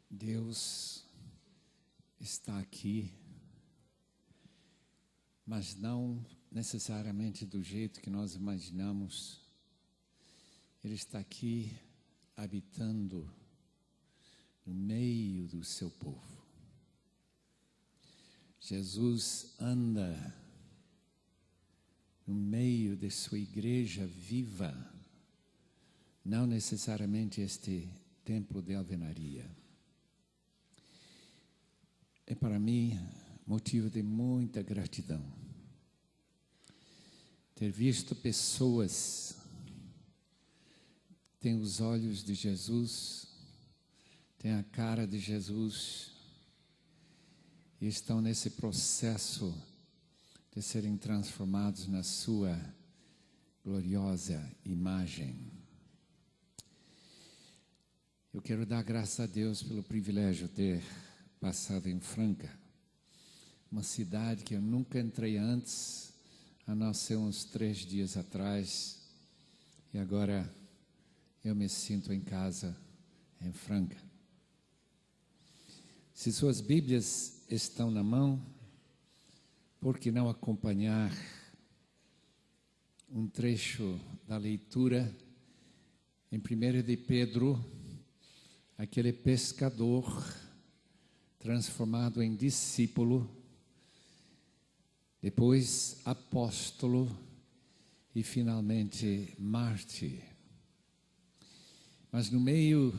Deus está aqui, mas não necessariamente do jeito que nós imaginamos. Ele está aqui habitando no meio do seu povo. Jesus anda no meio de sua igreja viva, não necessariamente este templo de alvenaria. É para mim motivo de muita gratidão ter visto pessoas que têm os olhos de Jesus, têm a cara de Jesus e estão nesse processo de serem transformados na sua gloriosa imagem. Eu quero dar graças a Deus pelo privilégio de ter passado em Franca, uma cidade que eu nunca entrei antes, a não ser uns 3 dias atrás, e agora eu me sinto em casa em Franca. Se suas Bíblias estão na mão, por que não acompanhar um trecho da leitura em 1 de Pedro, aquele pescador transformado em discípulo, depois apóstolo e finalmente mártir. Mas no meio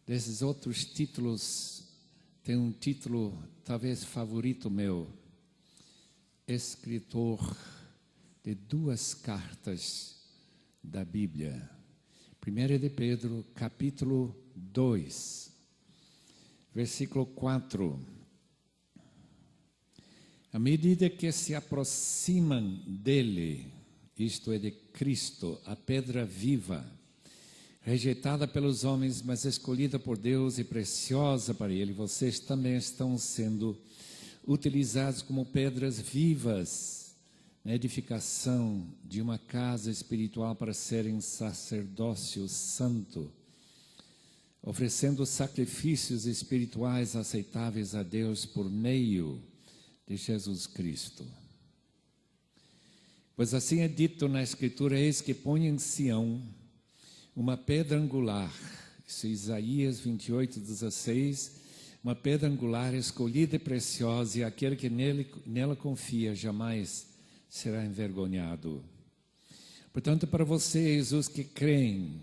desses outros títulos, tem um título talvez favorito meu: escritor de 2 cartas da Bíblia. 1 de Pedro, capítulo 2, versículo 4. À medida que se aproximam dele, isto é, de Cristo, a pedra viva, rejeitada pelos homens, mas escolhida por Deus e preciosa para Ele, vocês também estão sendo utilizados como pedras vivas na edificação de uma casa espiritual para serem sacerdócio santo, oferecendo sacrifícios espirituais aceitáveis a Deus por meio de Jesus Cristo. Pois assim é dito na Escritura: eis que põe em Sião uma pedra angular, isso é Isaías 28:16, uma pedra angular escolhida e preciosa, e aquele que nela confia jamais será envergonhado. Portanto, para vocês, os que creem,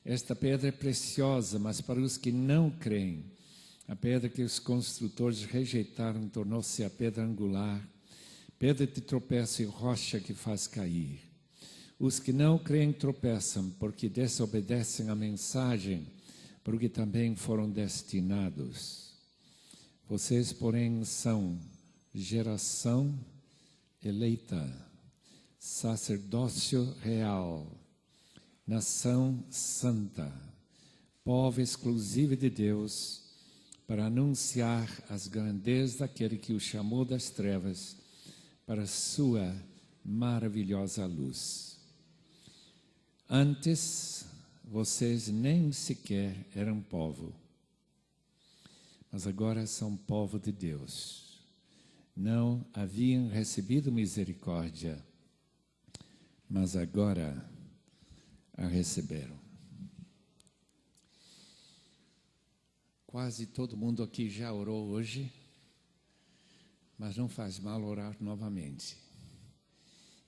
esta pedra é preciosa, mas para os que não creem, a pedra que os construtores rejeitaram tornou-se a pedra angular, pedra de tropeço e rocha que faz cair. Os que não creem tropeçam, porque desobedecem à mensagem, para o que também foram destinados. Vocês, porém, são geração eleita, sacerdócio real, nação santa, povo exclusivo de Deus, para anunciar as grandezas daquele que o chamou das trevas para a sua maravilhosa luz. Antes, vocês nem sequer eram povo, mas agora são povo de Deus. Não haviam recebido misericórdia, mas agora a receberam. Quase todo mundo aqui já orou hoje, mas não faz mal orar novamente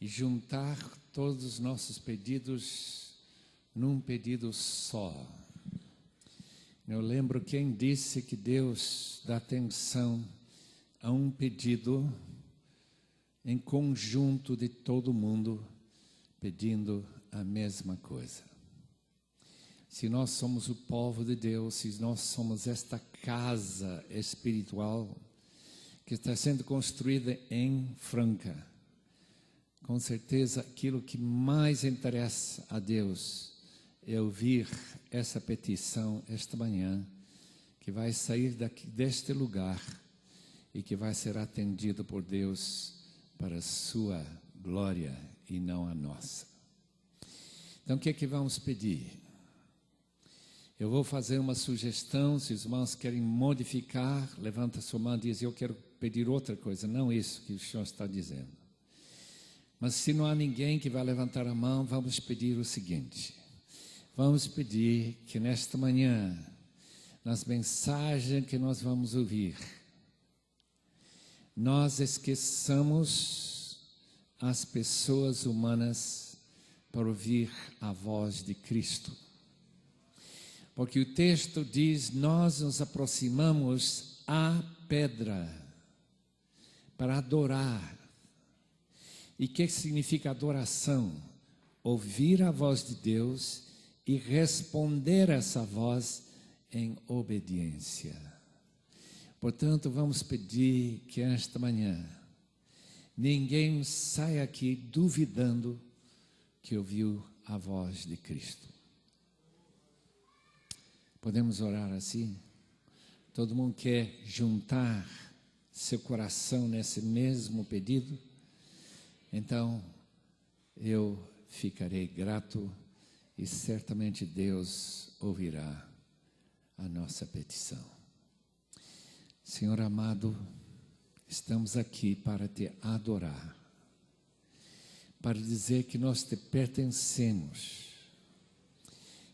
e juntar todos os nossos pedidos num pedido só. Eu lembro quem disse que Deus dá atenção a um pedido em conjunto de todo mundo pedindo a mesma coisa. Se nós somos o povo de Deus, se nós somos esta casa espiritual que está sendo construída em Franca, com certeza aquilo que mais interessa a Deus é ouvir essa petição esta manhã, que vai sair deste lugar e que vai ser atendido por Deus para a sua glória e não a nossa. Então, o que é que vamos pedir? Eu vou fazer uma sugestão, se os irmãos querem modificar, levanta sua mão e diz, eu quero pedir outra coisa, não isso que o Senhor está dizendo. Mas se não há ninguém que vai levantar a mão, vamos pedir o seguinte. Vamos pedir que nesta manhã, nas mensagens que nós vamos ouvir, nós esqueçamos as pessoas humanas para ouvir a voz de Cristo. Porque o texto diz, nós nos aproximamos à pedra para adorar. E o que significa adoração? Ouvir a voz de Deus e responder a essa voz em obediência. Portanto, vamos pedir que esta manhã ninguém saia aqui duvidando que ouviu a voz de Cristo. Podemos orar assim? Todo mundo quer juntar seu coração nesse mesmo pedido? Então, eu ficarei grato e certamente Deus ouvirá a nossa petição. Senhor amado, estamos aqui para te adorar, para dizer que nós te pertencemos,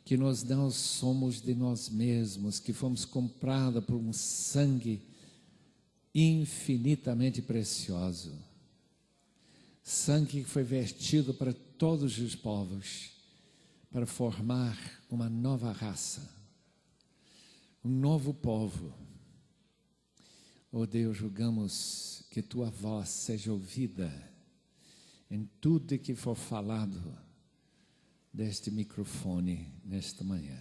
que nós não somos de nós mesmos, que fomos comprados por um sangue infinitamente precioso, sangue que foi vertido para todos os povos, para formar uma nova raça, um novo povo. Oh Deus, rogamos que tua voz seja ouvida em tudo que for falado deste microfone nesta manhã.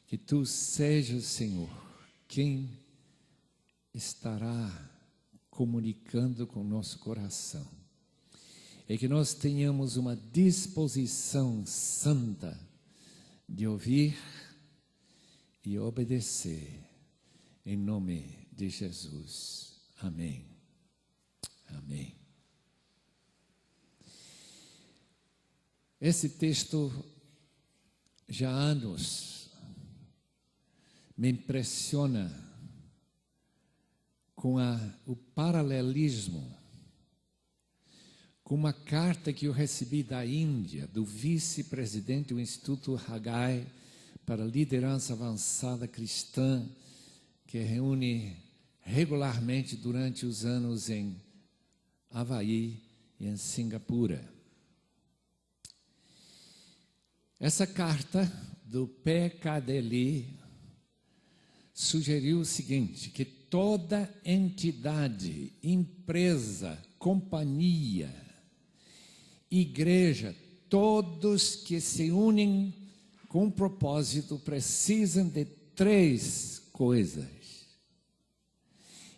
Que tu sejas, Senhor, quem estará comunicando com o nosso coração. E que nós tenhamos uma disposição santa de ouvir e obedecer. Em nome de Jesus. Amém. Amém. Esse texto, já há anos, me impressiona com o paralelismo com uma carta que eu recebi da Índia, do vice-presidente do Instituto Haggai para a Liderança Avançada Cristã, que reúne regularmente durante os anos em Havaí e em Singapura. Essa carta do PKDLI sugeriu o seguinte, que toda entidade, empresa, companhia, igreja, todos que se unem com um propósito precisam de 3 coisas.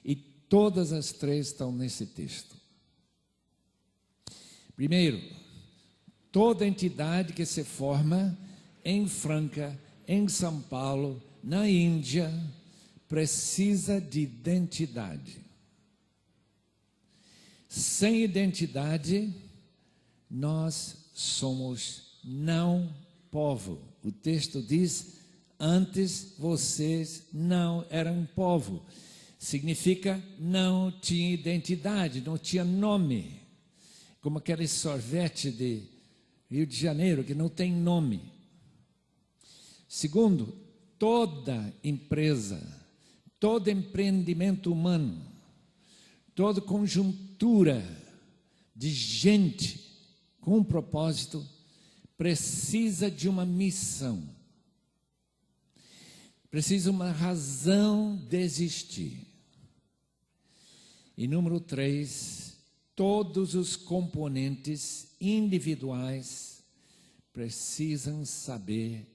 E todas as 3 estão nesse texto. Primeiro, toda entidade que se forma em Franca, em São Paulo, na Índia, precisa de identidade. Sem identidade, nós somos não povo. O texto diz, antes vocês não eram povo. Significa não tinha identidade, não tinha nome. Como aquele sorvete de Rio de Janeiro, que não tem nome. Segundo, toda empresa, todo empreendimento humano, toda conjuntura de gente com um propósito, precisa de uma missão. Precisa de uma razão de existir. E número 3, todos os componentes individuais precisam saber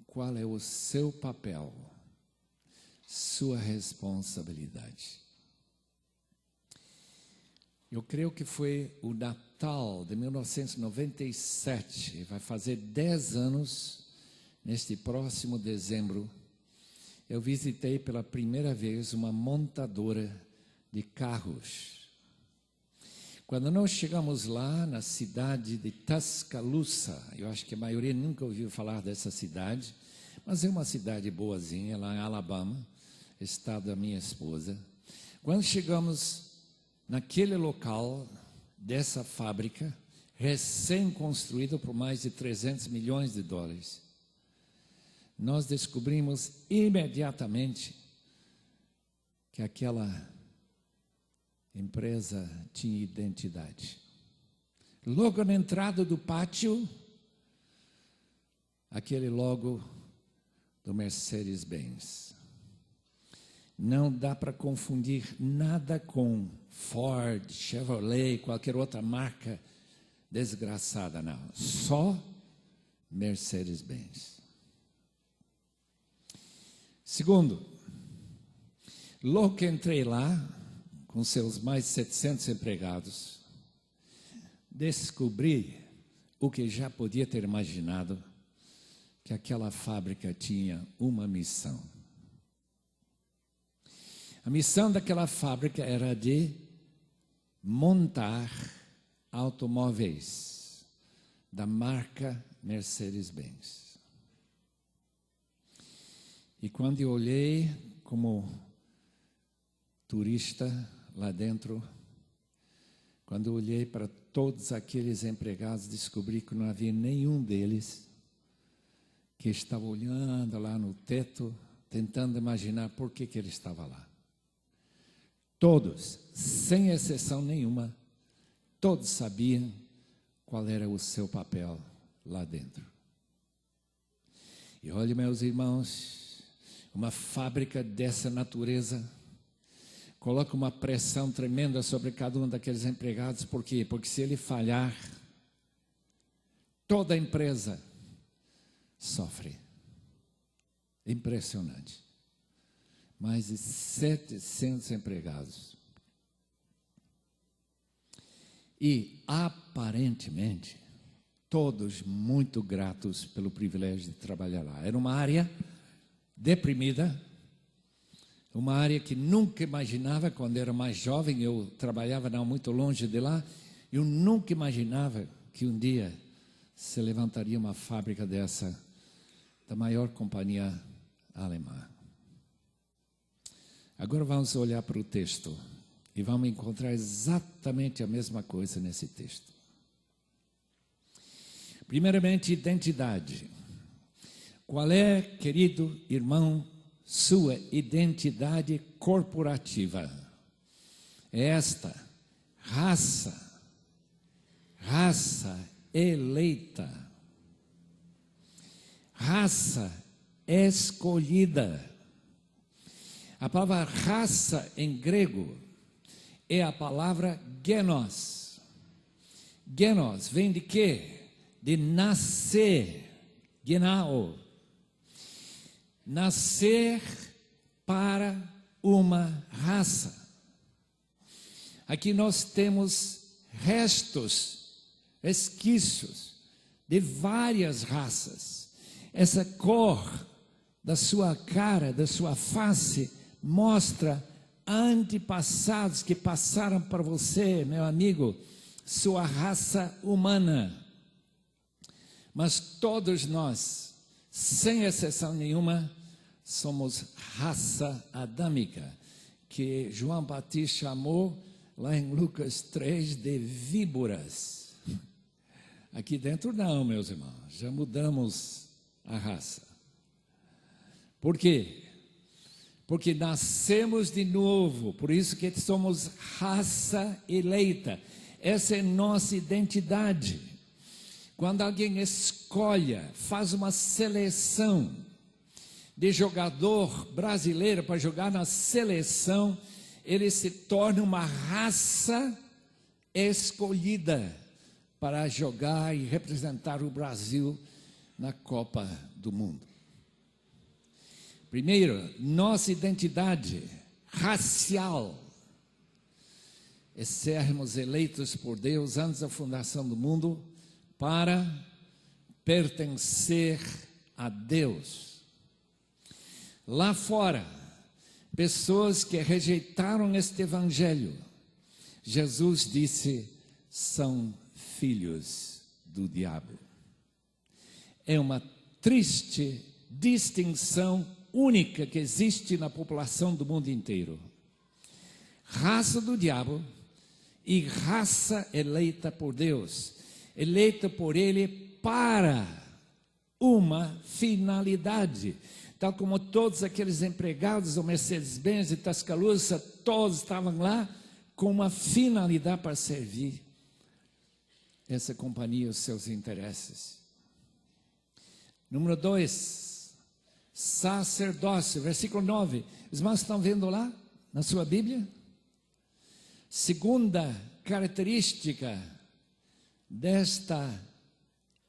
qual é o seu papel, sua responsabilidade. Eu creio que foi o Natal de 1997, vai fazer 10 anos, neste próximo dezembro, eu visitei pela primeira vez uma montadora de carros. Quando nós chegamos lá na cidade de Tuscaloosa, eu acho que a maioria nunca ouviu falar dessa cidade, mas é uma cidade boazinha, lá em Alabama, estado da minha esposa. Quando chegamos naquele local dessa fábrica, recém-construída por mais de 300 milhões de dólares, nós descobrimos imediatamente que aquela empresa tinha identidade. Logo na entrada do pátio, aquele logo do Mercedes-Benz. Não dá para confundir nada com Ford, Chevrolet, qualquer outra marca desgraçada, não. Só Mercedes-Benz. Segundo, logo que entrei lá, com seus mais de 700 empregados, descobri o que já podia ter imaginado, que aquela fábrica tinha uma missão. A missão daquela fábrica era de montar automóveis da marca Mercedes-Benz. E quando eu olhei como turista lá dentro, quando eu olhei para todos aqueles empregados, descobri que não havia nenhum deles que estava olhando lá no teto, tentando imaginar por que ele estava lá. Todos, sem exceção nenhuma, todos sabiam qual era o seu papel lá dentro. E olha, meus irmãos, uma fábrica dessa natureza coloca uma pressão tremenda sobre cada um daqueles empregados. Por quê? Porque se ele falhar, toda a empresa sofre. Impressionante. Mais de 700 empregados. E, aparentemente, todos muito gratos pelo privilégio de trabalhar lá. Era uma área deprimida, uma área que nunca imaginava, quando era mais jovem, eu trabalhava não muito longe de lá, eu nunca imaginava que um dia se levantaria uma fábrica dessa, da maior companhia alemã. Agora vamos olhar para o texto e vamos encontrar exatamente a mesma coisa nesse texto. Primeiramente, identidade. Qual é, querido irmão, sua identidade corporativa? É esta: raça eleita, raça escolhida. A palavra raça em grego é a palavra genos. Genos vem de quê? De nascer, genao. Nascer para uma raça. Aqui nós temos restos, resquícios de várias raças. Essa cor da sua cara, da sua face, mostra antepassados que passaram para você, meu amigo, sua raça humana. Mas todos nós, sem exceção nenhuma, somos raça adâmica, que João Batista chamou lá em Lucas 3 de víboras. Aqui dentro não, meus irmãos, já mudamos a raça. Por quê? Porque nascemos de novo, por isso que somos raça eleita. Essa é nossa identidade. Quando alguém escolhe, faz uma seleção de jogador brasileiro para jogar na seleção, ele se torna uma raça escolhida para jogar e representar o Brasil na Copa do Mundo. Primeiro, nossa identidade racial é sermos eleitos por Deus antes da fundação do mundo para pertencer a Deus. Lá fora, pessoas que rejeitaram este evangelho, Jesus disse, são filhos do diabo. É uma triste distinção única que existe na população do mundo inteiro: raça do diabo e raça eleita por Deus, eleita por Ele para uma finalidade. Tal como todos aqueles empregados do Mercedes-Benz e Tuscaloosa, todos estavam lá com uma finalidade para servir essa companhia, os seus interesses. Número 2, sacerdócio, versículo 9. Os irmãos estão vendo lá na sua Bíblia? Segunda característica desta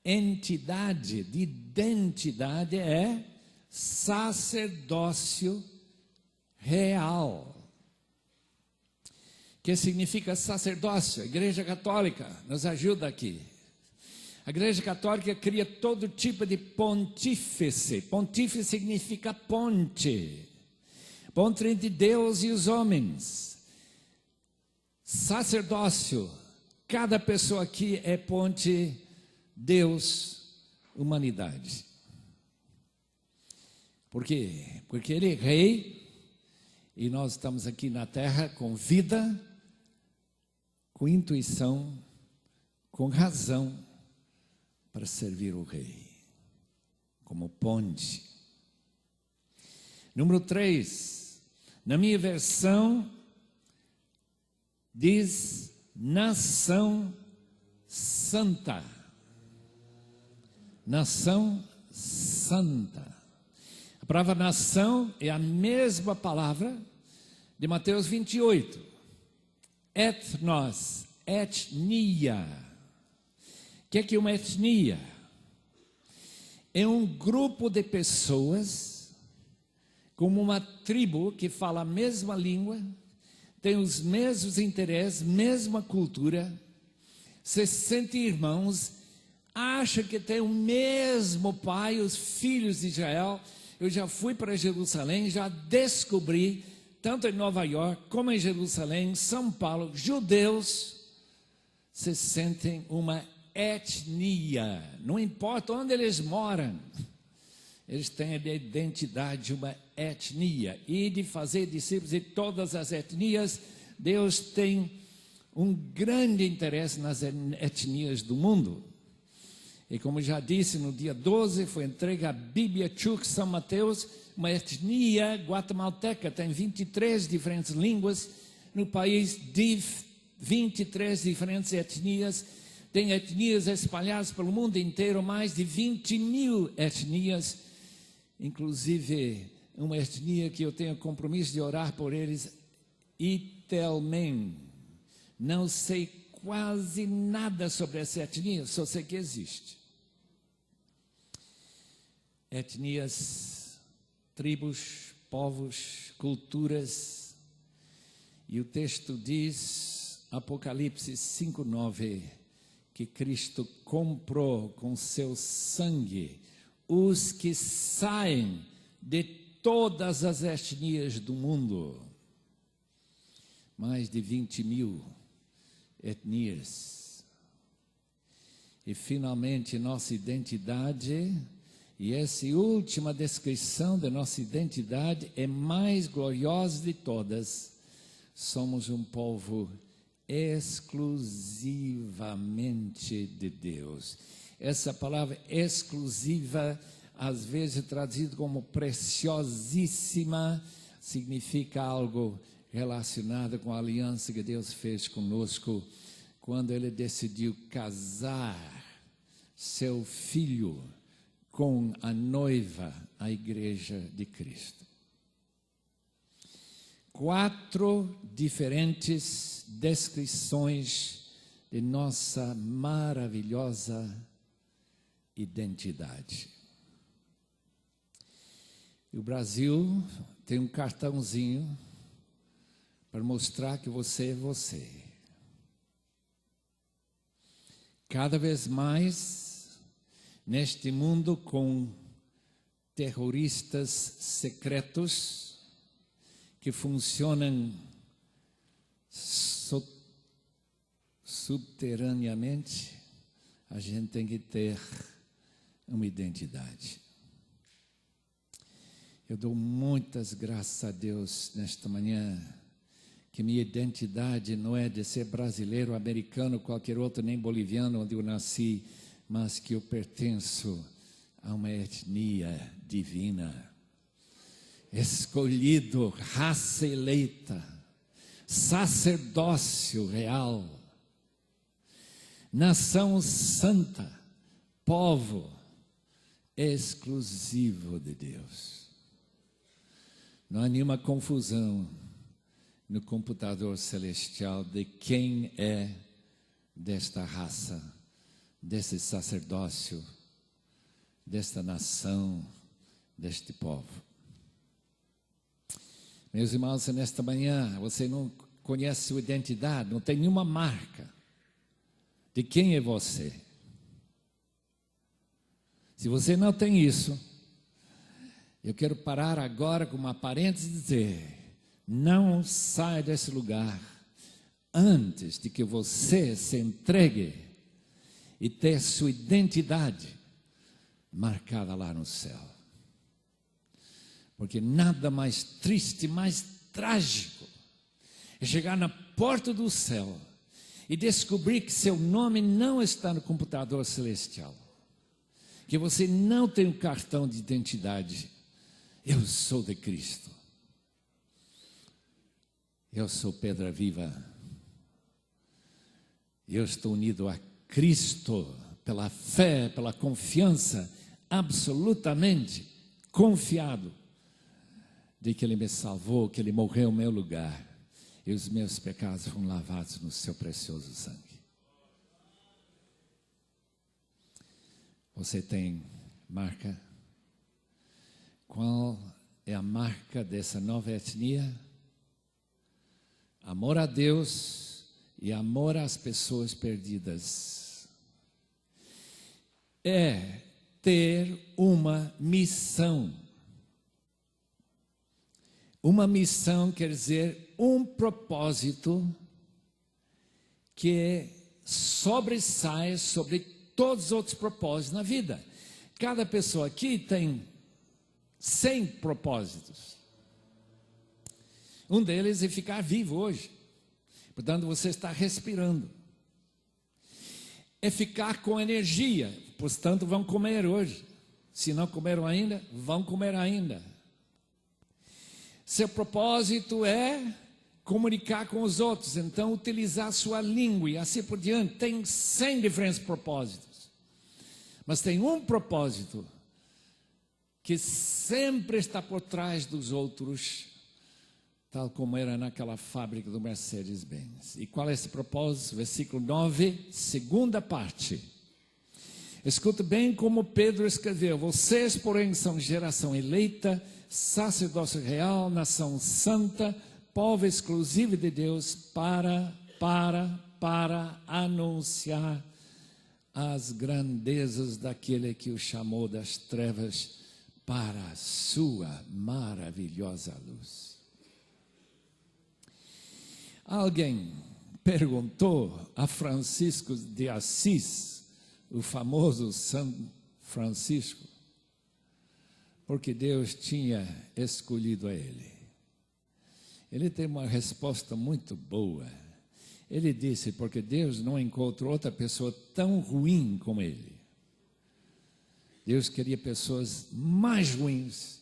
entidade de identidade é sacerdócio real. O que significa sacerdócio? A Igreja Católica nos ajuda aqui. A Igreja Católica cria todo tipo de pontífice. Pontífice significa ponte. Ponte entre Deus e os homens. Sacerdócio. Cada pessoa aqui é ponte Deus, humanidade. Por quê? Porque Ele é rei e nós estamos aqui na terra com vida, com intuição, com razão para servir o rei, como ponte. Número 3, na minha versão, diz nação santa. Nação santa. A palavra nação é a mesma palavra de Mateus 28. Etnos, etnia. O que é uma etnia? É um grupo de pessoas, como uma tribo que fala a mesma língua, tem os mesmos interesses, mesma cultura, se sentem irmãos, acham que tem o mesmo pai, os filhos de Israel. Eu já fui para Jerusalém, já descobri, tanto em Nova York como em Jerusalém, São Paulo, judeus se sentem uma etnia, não importa onde eles moram, eles têm a identidade de uma etnia, e de fazer discípulos de todas as etnias. Deus tem um grande interesse nas etnias do mundo. E como já disse, no dia 12 foi entregue a Bíblia Chuk São Mateus, uma etnia guatemalteca, tem 23 diferentes línguas no país, de 23 diferentes etnias, tem etnias espalhadas pelo mundo inteiro, mais de 20 mil etnias, inclusive uma etnia que eu tenho compromisso de orar por eles, Itelmen. Não sei quase nada sobre essa etnia, só sei que existe. Etnias, tribos, povos, culturas. E o texto diz, Apocalipse 5:9, que Cristo comprou com seu sangue os que saem de todas as etnias do mundo. Mais de 20 mil etnias. E finalmente nossa identidade, e essa última descrição da nossa identidade é mais gloriosa de todas. Somos um povo exclusivamente de Deus. Essa palavra exclusiva, às vezes traduzida como preciosíssima, significa algo relacionado com a aliança que Deus fez conosco, quando Ele decidiu casar seu Filho com a noiva, a Igreja de Cristo. 4 diferentes descrições de nossa maravilhosa identidade. E o Brasil tem um cartãozinho para mostrar que você é você. Cada vez mais, neste mundo com terroristas secretos que funcionam subterraneamente, a gente tem que ter uma identidade. Eu dou muitas graças a Deus nesta manhã, que minha identidade não é de ser brasileiro, americano, qualquer outro, nem boliviano, onde eu nasci, mas que eu pertenço a uma etnia divina, escolhido, raça eleita, sacerdócio real, nação santa, povo exclusivo de Deus. Não há nenhuma confusão no computador celestial de quem é desta raça, desse sacerdócio, desta nação, deste povo. Meus irmãos, nesta manhã, você não conhece sua identidade, não tem nenhuma marca de quem é você. Se você não tem isso, eu quero parar agora com uma parêntese e dizer: não saia desse lugar antes de que você se entregue e tenha sua identidade marcada lá no céu. Porque nada mais triste, mais trágico é chegar na porta do céu e descobrir que seu nome não está no computador celestial, que você não tem um cartão de identidade. Eu sou de Cristo. Eu sou pedra viva. Eu estou unido a Cristo pela fé, pela confiança, absolutamente confiado de que Ele me salvou, que Ele morreu no meu lugar e os meus pecados foram lavados no seu precioso sangue. Você tem marca? Qual é a marca dessa nova etnia? Amor a Deus e amor às pessoas perdidas. É ter uma missão. Uma missão quer dizer um propósito que sobressai sobre todos os outros propósitos na vida. Cada pessoa aqui tem 100 propósitos. Um deles é ficar vivo hoje. Portanto, você está respirando. É ficar com energia. Portanto, vão comer hoje. Se não comeram ainda, vão comer ainda. Seu propósito é comunicar com os outros. Então, utilizar sua língua e assim por diante. Tem 100 diferentes propósitos. Mas tem um propósito que sempre está por trás dos outros, tal como era naquela fábrica do Mercedes-Benz. E qual é esse propósito? Versículo 9, segunda parte. Escuta bem como Pedro escreveu: vocês, porém, são geração eleita, sacerdócio real, nação santa, povo exclusivo de Deus, para anunciar as grandezas daquele que o chamou das trevas para a sua maravilhosa luz. Alguém perguntou a Francisco de Assis, o famoso São Francisco, porque Deus tinha escolhido a ele. Ele tem uma resposta muito boa. Ele disse: porque Deus não encontrou outra pessoa tão ruim como ele. Deus queria pessoas mais ruins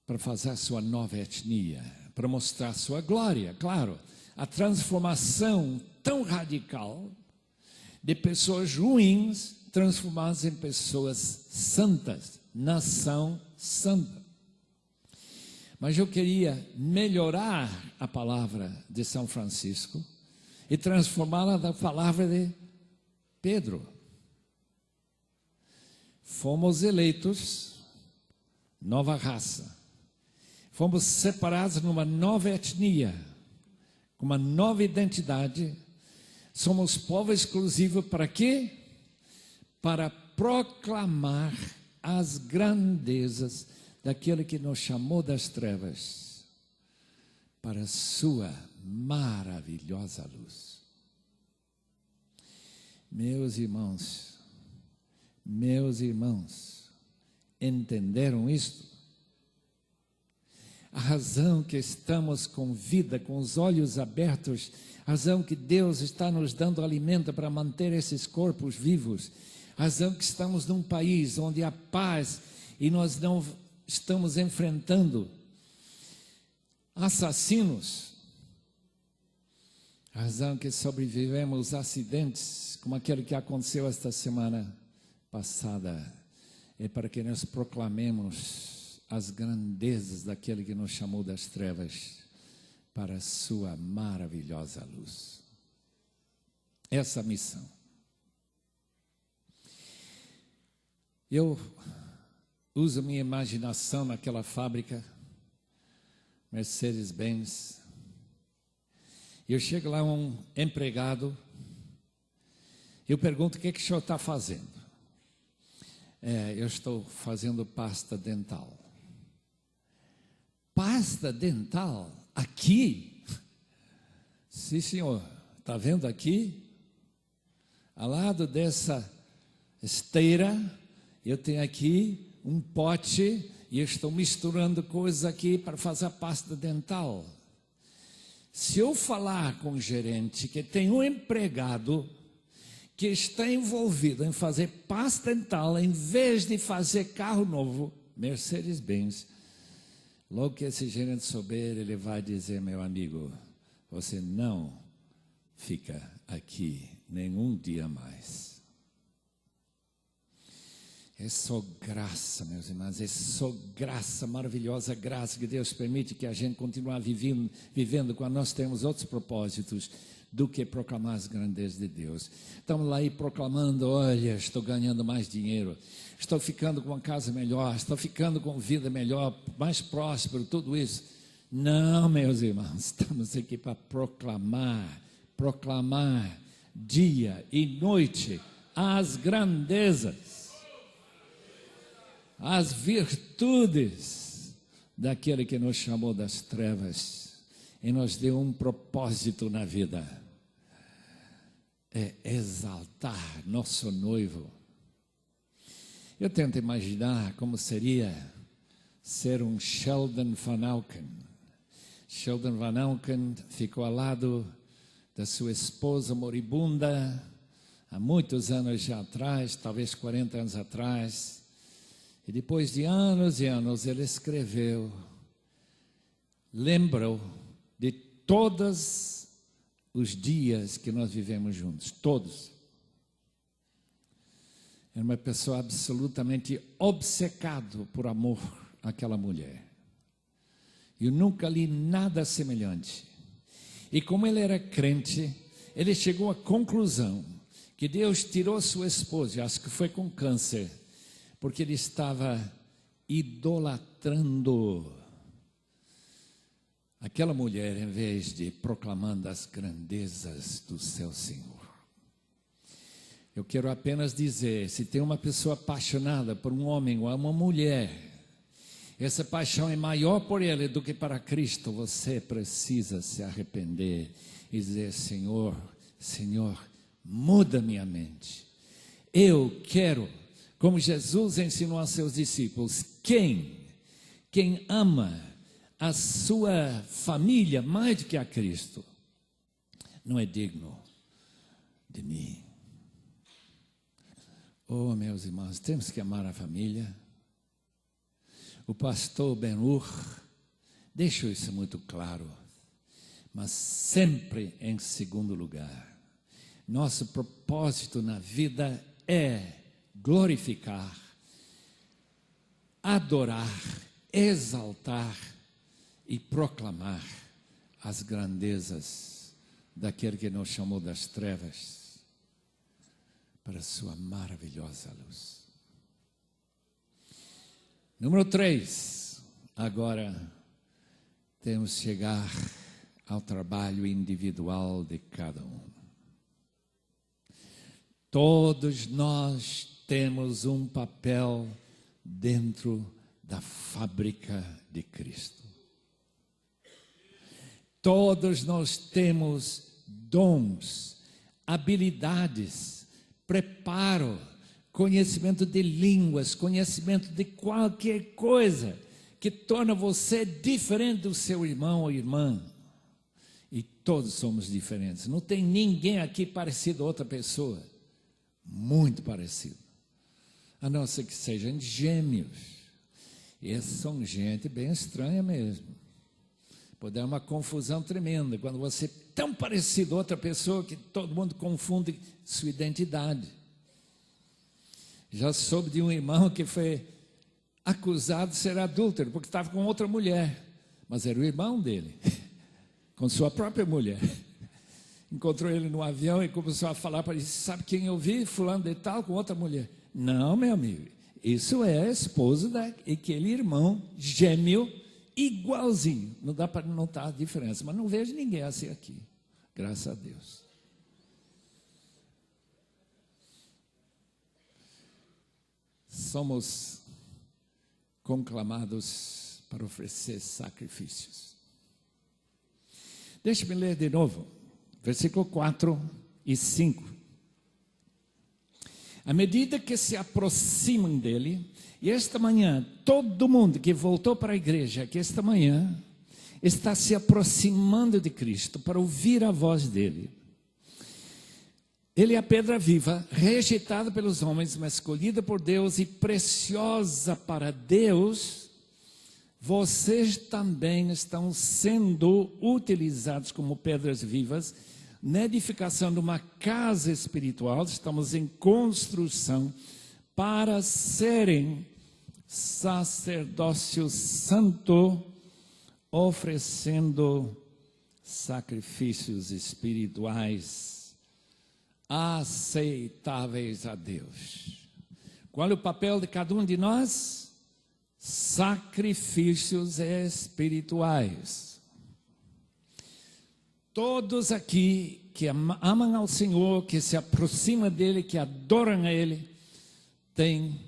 para fazer a sua nova etnia, para mostrar a sua glória. Claro, a transformação tão radical de pessoas ruins transformadas em pessoas santas, nação santa. Mas eu queria melhorar a palavra de São Francisco e transformá-la na palavra de Pedro. Fomos eleitos, nova raça. Fomos separados numa nova etnia, com uma nova identidade. Somos povo exclusivo para quê? Para proclamar as grandezas daquele que nos chamou das trevas para a sua maravilhosa luz. Meus irmãos, entenderam isto? a razão que estamos com vida, com os olhos abertos, a razão que Deus está nos dando alimento para manter esses corpos vivos, a razão que estamos num país onde há paz e nós não estamos enfrentando assassinos, a razão que sobrevivemos a acidentes como aquele que aconteceu esta semana passada, é para que nós proclamemos as grandezas daquele que nos chamou das trevas para a sua maravilhosa luz. Essa missão. Eu uso minha imaginação naquela fábrica, Mercedes-Benz. Eu chego lá, um empregado, eu pergunto: o que o senhor está fazendo? Eu estou fazendo pasta dental. Pasta dental? Aqui? Sim, senhor. Está vendo aqui? Ao lado dessa esteira, eu tenho aqui um pote e eu estou misturando coisas aqui para fazer a pasta dental. Se eu falar com o gerente que tem um empregado que está envolvido em fazer pasta dental, em vez de fazer carro novo, Mercedes-Benz, logo que esse gerente souber, ele vai dizer: meu amigo, você não fica aqui nenhum dia mais. É só graça, meus irmãos, é só graça, maravilhosa graça que Deus permite que a gente continue vivendo quando nós temos outros propósitos do que proclamar as grandezas de Deus. Estamos lá aí proclamando: olha, estou ganhando mais dinheiro, estou ficando com uma casa melhor, estou ficando com vida melhor, mais próspero, tudo isso. Não, meus irmãos, estamos aqui para proclamar dia e noite as grandezas, as virtudes daquele que nos chamou das trevas e nos deu um propósito na vida: é exaltar nosso noivo. Eu tento imaginar como seria ser um Sheldon Van Auken. Sheldon Van Auken ficou ao lado da sua esposa moribunda há muitos anos já atrás, talvez 40 anos atrás, e depois de anos e anos ele escreveu, lembrou de todos os dias que nós vivemos juntos, todos. Era uma pessoa absolutamente obcecado por amor àquela mulher. Eu nunca li nada semelhante. E como ele era crente, ele chegou à conclusão que Deus tirou sua esposa, acho que foi com câncer, porque ele estava idolatrando aquela mulher, em vez de proclamando as grandezas do seu Senhor. Eu quero apenas dizer, se tem uma pessoa apaixonada por um homem ou uma mulher, essa paixão é maior por ele do que para Cristo, você precisa se arrepender e dizer: Senhor, muda minha mente. Eu quero, como Jesus ensinou a seus discípulos, quem ama a sua família mais do que a Cristo, não é digno de mim. Oh, meus irmãos, temos que amar a família. O pastor Ben-Hur deixou isso muito claro, mas sempre em segundo lugar. Nosso propósito na vida é glorificar, adorar, exaltar e proclamar as grandezas daquele que nos chamou das trevas para a sua maravilhosa luz. Número 3, agora temos que chegar ao trabalho individual de cada um. Todos nós temos um papel dentro da fábrica de Cristo. Todos nós temos dons, habilidades, preparo, conhecimento de línguas, conhecimento de qualquer coisa que torna você diferente do seu irmão ou irmã. E todos somos diferentes. Não tem ninguém aqui parecido a outra pessoa. Muito parecido. A não ser que sejam gêmeos. E esses são gente bem estranha mesmo. Pode dar uma confusão tremenda quando você é tão parecido a outra pessoa que todo mundo confunde sua identidade. Já soube de um irmão que foi acusado de ser adúltero porque estava com outra mulher, mas era o irmão dele, com sua própria mulher. Encontrou ele no avião e começou a falar para ele: sabe quem eu vi? Fulano de tal com outra mulher. Não, meu amigo, isso é a esposa daquele irmão gêmeo igualzinho. Não dá para notar a diferença, mas não vejo ninguém assim aqui, graças a Deus. Somos conclamados para oferecer sacrifícios. Deixe-me ler de novo, versículo 4 e 5. À medida que se aproximam dele, e esta manhã, todo mundo que voltou para a igreja aqui esta manhã, está se aproximando de Cristo para ouvir a voz dele. Ele é a pedra viva, rejeitada pelos homens, mas escolhida por Deus e preciosa para Deus. Vocês também estão sendo utilizados como pedras vivas na edificação de uma casa espiritual. Estamos em construção para serem sacerdócio santo, oferecendo sacrifícios espirituais aceitáveis a Deus. Qual é o papel de cada um de nós? Sacrifícios espirituais. Todos aqui que amam ao Senhor, que se aproximam dele, que adoram a ele, têm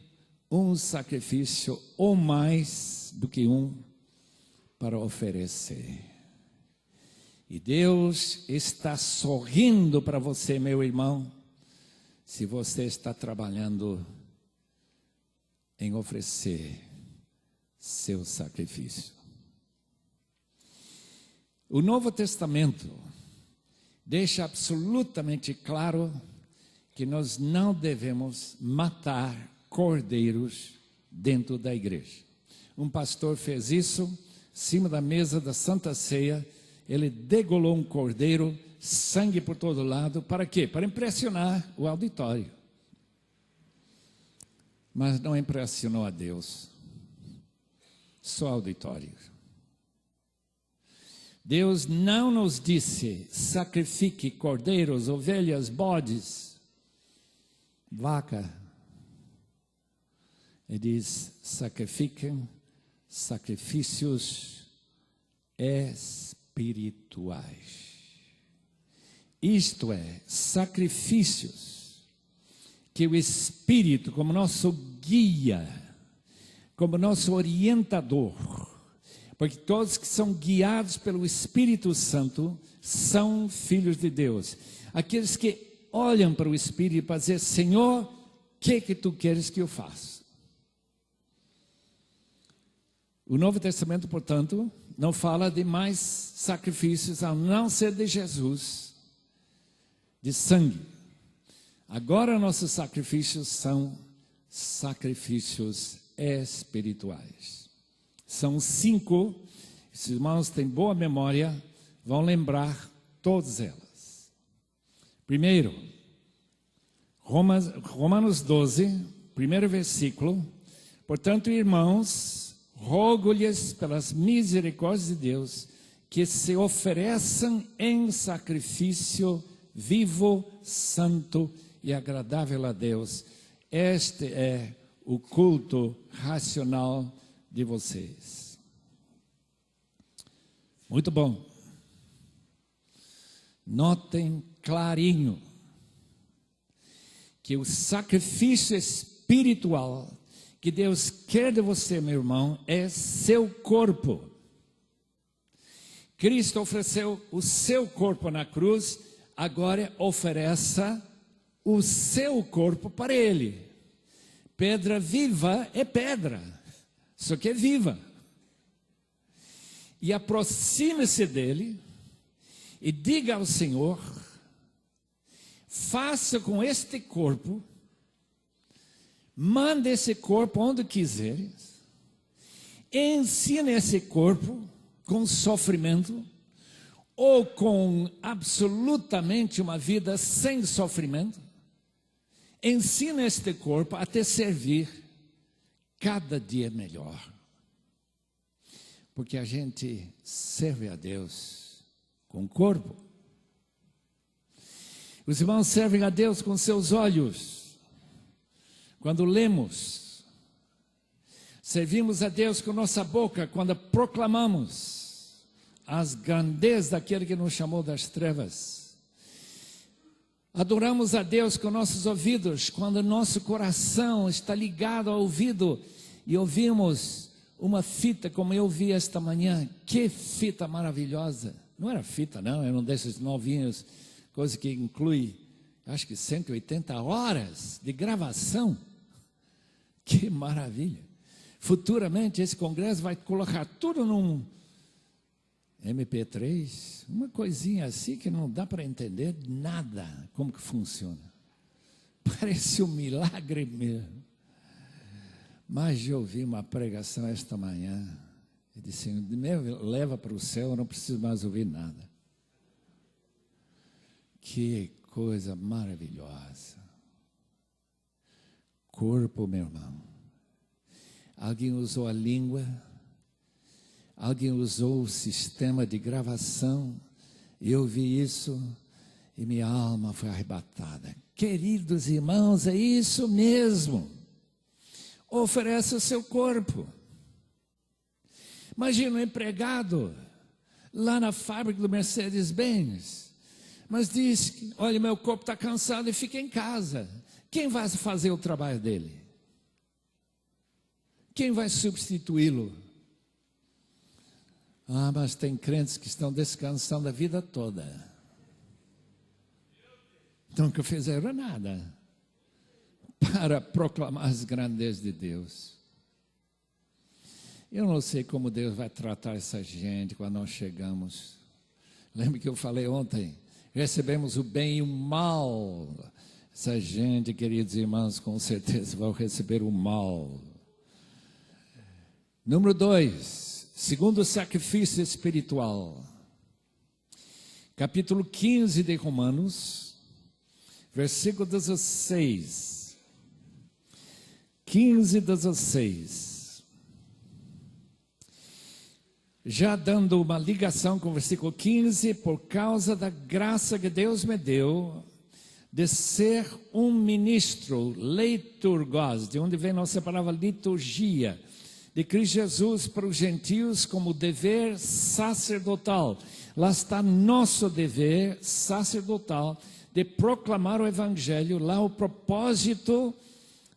um sacrifício ou mais do que um para oferecer. E Deus está sorrindo para você, meu irmão, se você está trabalhando em oferecer seu sacrifício. O Novo Testamento deixa absolutamente claro que nós não devemos matar cordeiros dentro da igreja. Um pastor fez isso, em cima da mesa da Santa Ceia. Ele degolou um cordeiro, sangue por todo lado. Para quê? Para impressionar o auditório. Mas não impressionou a Deus. Só auditório. Deus não nos disse: sacrifique cordeiros, ovelhas, bodes, vaca. Ele diz: sacrifiquem sacrifícios espirituais. Isto é, sacrifícios que o Espírito, como nosso guia, como nosso orientador, porque todos que são guiados pelo Espírito Santo são filhos de Deus. Aqueles que olham para o Espírito para dizer: Senhor, o que tu queres que eu faça? O Novo Testamento, portanto, não fala de mais sacrifícios a não ser de Jesus, de sangue. Agora nossos sacrifícios são sacrifícios espirituais. São 5, se os irmãos têm boa memória, vão lembrar todas elas. Primeiro, Romanos 12, primeiro versículo. Portanto, irmãos, rogo-lhes pelas misericórdias de Deus que se ofereçam em sacrifício vivo, santo e agradável a Deus. Este é o culto racional de vocês. Muito bom. Notem clarinho que o sacrifício espiritual que Deus quer de você, meu irmão, é seu corpo. Cristo ofereceu o seu corpo na cruz, agora ofereça o seu corpo para Ele. Pedra viva é pedra, só que é viva. e aproxime-se dele e diga ao Senhor: faça com este corpo, mande esse corpo onde quiseres, ensine esse corpo com sofrimento ou com absolutamente uma vida sem sofrimento. Ensina este corpo a te servir cada dia melhor. Porque a gente serve a Deus com o corpo. Os irmãos servem a Deus com seus olhos. Quando lemos, servimos a Deus com nossa boca quando proclamamos as grandezas daquele que nos chamou das trevas. Adoramos a Deus com nossos ouvidos quando nosso coração está ligado ao ouvido e ouvimos uma fita como eu vi esta manhã. Que fita maravilhosa! Não era fita não, era um desses novinhos, coisa que inclui, acho que 180 horas de gravação. Que maravilha! Futuramente esse congresso vai colocar tudo num MP3, uma coisinha assim que não dá para entender nada como que funciona. Parece um milagre mesmo. Mas eu ouvi uma pregação esta manhã e disse: me leva para o céu, eu não preciso mais ouvir nada. Que coisa maravilhosa. Corpo, meu irmão. Alguém usou a língua, alguém usou o sistema de gravação, e eu vi isso e minha alma foi arrebatada. Queridos irmãos, é isso mesmo. Oferece o seu corpo. Imagina um empregado lá na fábrica do Mercedes-Benz, mas diz: olha, meu corpo está cansado e fica em casa. Quem vai fazer o trabalho dele? Quem vai substituí-lo? Ah, mas tem crentes que estão descansando a vida toda. Nunca fizeram nada para proclamar as grandezas de Deus. Eu não sei como Deus vai tratar essa gente quando nós chegamos. Lembra que eu falei ontem? Recebemos o bem e o mal. Essa gente, queridos irmãos, com certeza vai receber o mal. Número 2, segundo sacrifício espiritual. Capítulo 15 de Romanos, versículo 16. 15, 16. Já dando uma ligação com o versículo 15, por causa da graça que Deus me deu, de ser um ministro, leiturgos, de onde vem nossa palavra liturgia, de Cristo Jesus para os gentios como dever sacerdotal. Lá está nosso dever sacerdotal de proclamar o evangelho, lá o propósito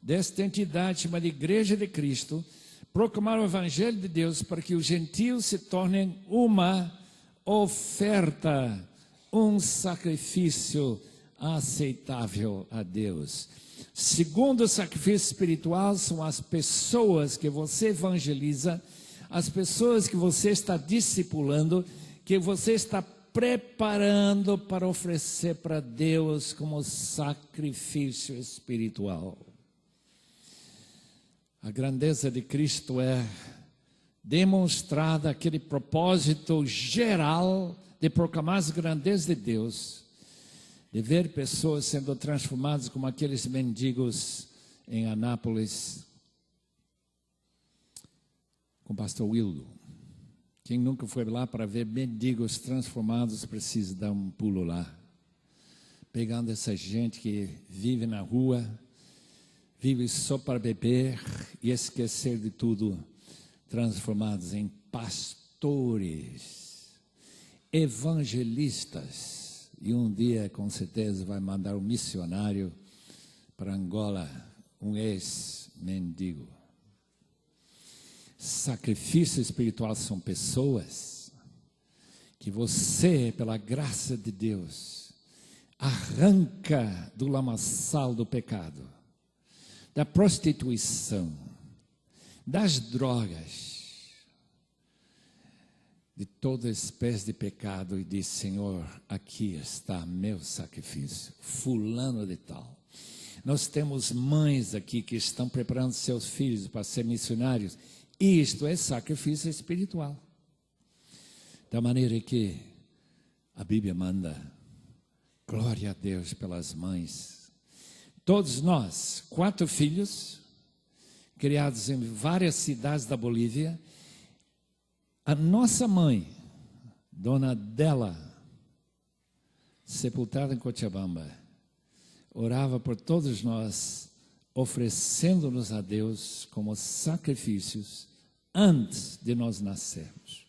desta entidade chamada Igreja de Cristo, proclamar o evangelho de Deus para que os gentios se tornem uma oferta, um sacrifício aceitável a Deus. Segundo sacrifício espiritual são as pessoas que você evangeliza, as pessoas que você está discipulando, que você está preparando para oferecer para Deus como sacrifício espiritual. A grandeza de Cristo é demonstrada, aquele propósito geral de proclamar as grandezas de Deus, de ver pessoas sendo transformadas como aqueles mendigos em Anápolis, com o pastor Wildo. Quem nunca foi lá para ver mendigos transformados precisa dar um pulo lá. Pegando essa gente que vive na rua, vive só para beber e esquecer de tudo, transformados em pastores, evangelistas. E um dia, com certeza, vai mandar um missionário para Angola, um ex-mendigo. Sacrifício espiritual são pessoas que você, pela graça de Deus, arranca do lamaçal do pecado, da prostituição, das drogas, de toda espécie de pecado e diz: Senhor, aqui está meu sacrifício, fulano de tal. Nós temos mães aqui que estão preparando seus filhos para ser missionários. Isto é sacrifício espiritual. Da maneira que a Bíblia manda, glória a Deus pelas mães. Todos nós, 4 filhos, criados em várias cidades da Bolívia. A nossa mãe, Dona Adela, sepultada em Cochabamba, orava por todos nós, oferecendo-nos a Deus como sacrifícios antes de nós nascermos.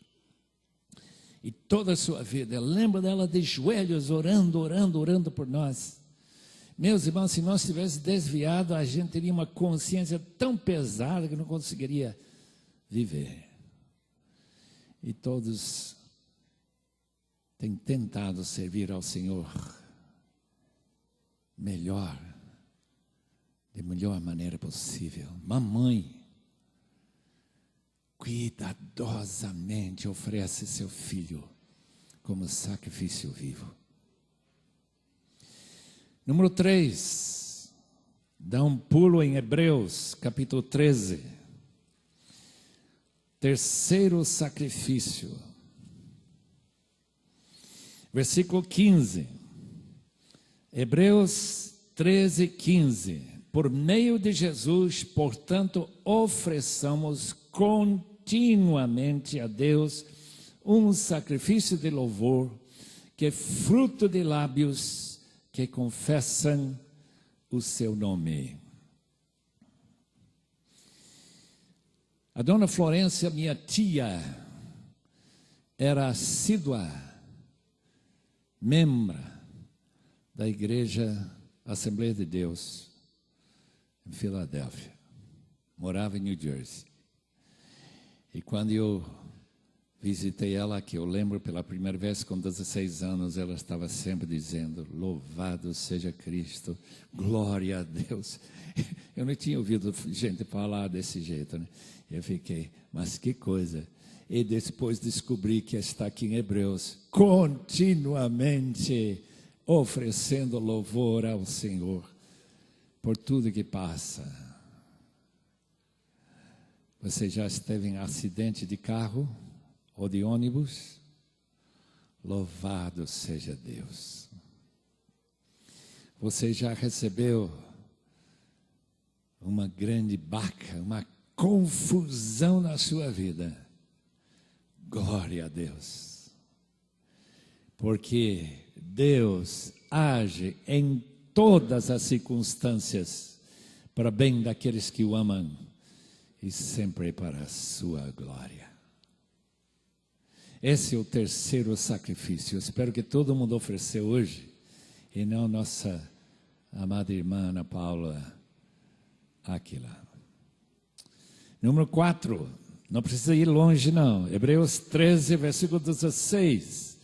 E toda a sua vida, eu lembro dela de joelhos, orando por nós. Meus irmãos, se nós tivéssemos desviado, a gente teria uma consciência tão pesada que não conseguiria viver. E todos têm tentado servir ao Senhor de melhor maneira possível. Mamãe, cuidadosamente oferece seu filho como sacrifício vivo. Número 3, dá um pulo em Hebreus, capítulo 13. Terceiro sacrifício. Versículo 15. Hebreus 13, 15. Por meio de Jesus, portanto, ofereçamos continuamente a Deus um sacrifício de louvor, que é fruto de lábios que confessam o seu nome. A dona Florência, minha tia, era assídua membro da Igreja Assembleia de Deus em Filadélfia. Morava em New Jersey. E quando eu visitei ela, que eu lembro pela primeira vez com 16 anos, ela estava sempre dizendo: louvado seja Cristo, glória a Deus. Eu não tinha ouvido gente falar desse jeito, né? Eu fiquei, mas que coisa. E depois descobri que está aqui em Hebreus, continuamente oferecendo louvor ao Senhor por tudo que passa. Você já esteve em acidente de carro ou de ônibus? Louvado seja Deus. Você já recebeu uma grande baca, uma confusão na sua vida? Glória a Deus. Porque Deus age em todas as circunstâncias para bem daqueles que o amam e sempre para a sua glória. Esse é o terceiro sacrifício. Eu espero que todo mundo ofereceu hoje, e não nossa amada irmã Ana Paula Aquila. Número 4, não precisa ir longe não, Hebreus 13, versículo 16.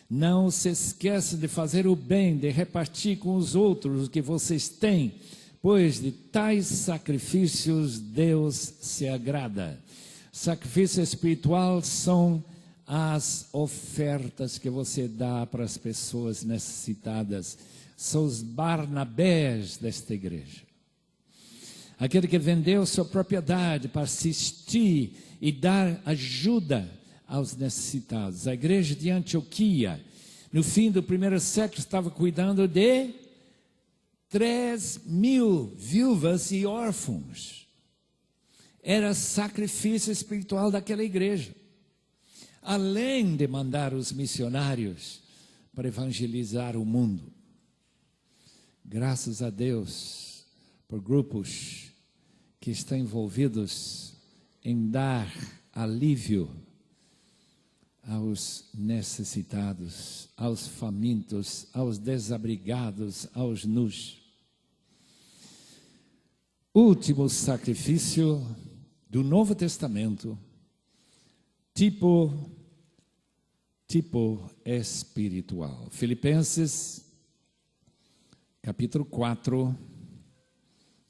Não se esqueça de fazer o bem, de repartir com os outros o que vocês têm, pois de tais sacrifícios Deus se agrada. Sacrifício espiritual são as ofertas que você dá para as pessoas necessitadas. São os Barnabés desta igreja. Aquele que vendeu sua propriedade para assistir e dar ajuda aos necessitados. A igreja de Antioquia, no fim do primeiro século, estava cuidando de 3.000 viúvas e órfãos. Era sacrifício espiritual daquela igreja. Além de mandar os missionários para evangelizar o mundo. Graças a Deus por grupos que estão envolvidos em dar alívio aos necessitados, aos famintos, aos desabrigados, aos nus. Último sacrifício do Novo Testamento, tipo espiritual. Filipenses, capítulo 4,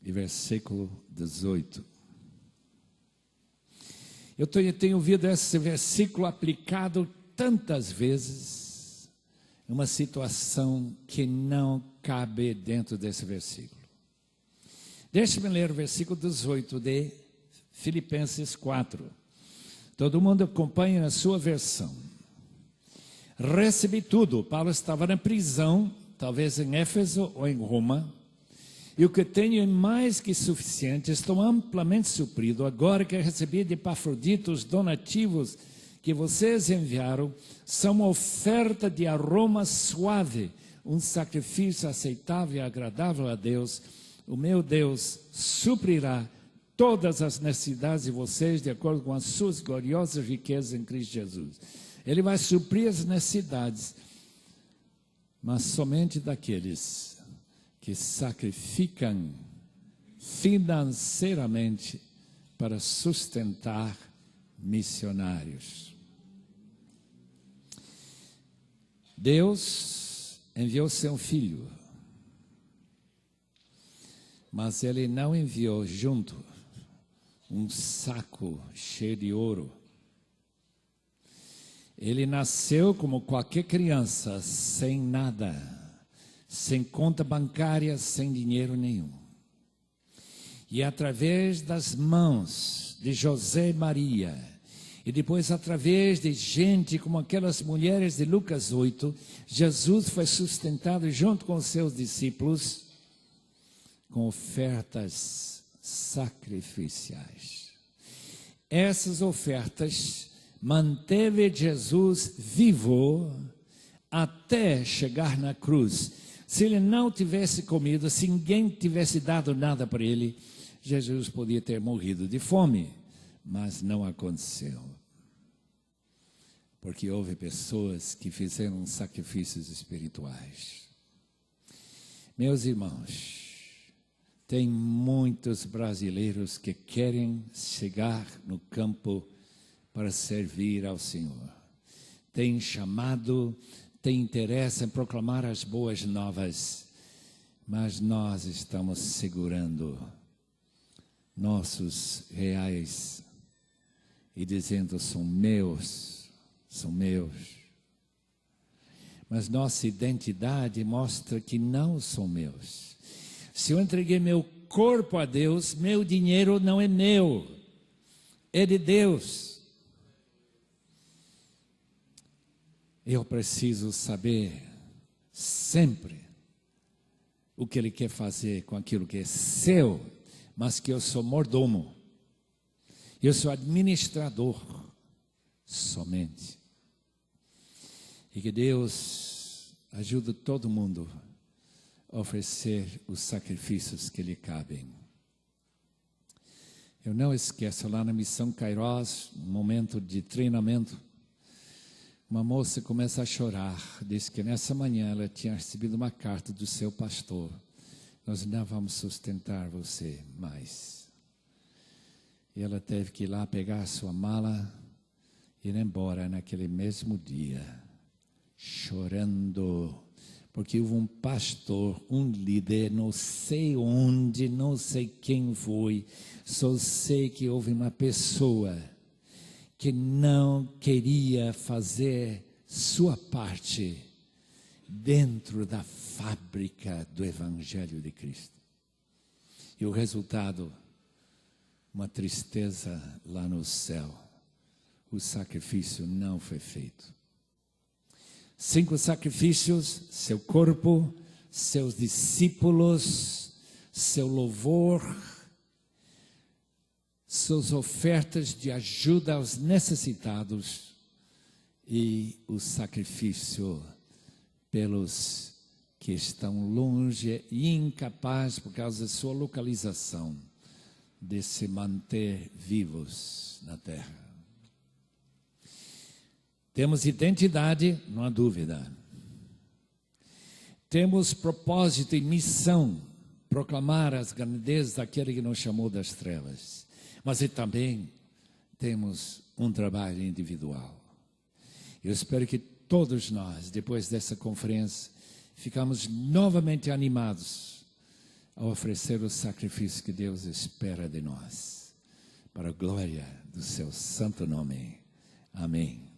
e versículo 18. Eu tenho ouvido esse versículo aplicado tantas vezes, uma situação que não cabe dentro desse versículo. Deixe-me ler o versículo 18 de Filipenses 4. Todo mundo acompanha na sua versão. Recebi tudo. Paulo estava na prisão, talvez em Éfeso ou em Roma. E o que tenho é mais que suficiente. Estou amplamente suprido. Agora que recebi de Epafrodito os donativos que vocês enviaram, são uma oferta de aroma suave, um sacrifício aceitável e agradável a Deus. O meu Deus suprirá todas as necessidades de vocês de acordo com as suas gloriosas riquezas em Cristo Jesus. Ele vai suprir as necessidades, mas somente daqueles que sacrificam financeiramente para sustentar missionários. Deus enviou seu filho, mas ele não enviou junto um saco cheio de ouro. Ele nasceu como qualquer criança, sem nada, sem conta bancária, sem dinheiro nenhum. E através das mãos de José e Maria, e depois através de gente como aquelas mulheres de Lucas 8, Jesus foi sustentado junto com os seus discípulos com ofertas sacrificiais. Essas ofertas manteve Jesus vivo até chegar na cruz. Se ele não tivesse comido, se ninguém tivesse dado nada para ele, Jesus podia ter morrido de fome, mas não aconteceu. Porque houve pessoas que fizeram sacrifícios espirituais. Meus irmãos, tem muitos brasileiros que querem chegar no campo para servir ao Senhor. Tem chamado, tem interesse em proclamar as boas novas, mas nós estamos segurando nossos reais e dizendo: são meus, são meus. Mas nossa identidade mostra que não são meus. Se eu entreguei meu corpo a Deus, meu dinheiro não é meu, é de Deus. Eu preciso saber sempre o que Ele quer fazer com aquilo que é seu, mas que eu sou mordomo, eu sou administrador somente. E que Deus ajude todo mundo a oferecer os sacrifícios que lhe cabem. Eu não esqueço, lá na Missão Kairos, um momento de treinamento, uma moça começa a chorar, diz que nessa manhã ela tinha recebido uma carta do seu pastor: nós não vamos sustentar você mais. E ela teve que ir lá pegar a sua mala e ir embora naquele mesmo dia, chorando, porque houve um pastor, um líder, não sei onde, não sei quem foi, só sei que houve uma pessoa que não queria fazer sua parte dentro da fábrica do Evangelho de Cristo. E o resultado, uma tristeza lá no céu. O sacrifício não foi feito. 5 sacrifícios: seu corpo, seus discípulos, seu louvor, suas ofertas de ajuda aos necessitados e o sacrifício pelos que estão longe e incapazes, por causa da sua localização, de se manter vivos na terra. Temos identidade, não há dúvida. Temos propósito e missão, proclamar as grandezas daquele que nos chamou das trevas. Mas também temos um trabalho individual. Eu espero que todos nós, depois dessa conferência, ficamos novamente animados a oferecer o sacrifício que Deus espera de nós, para a glória do seu santo nome. Amém.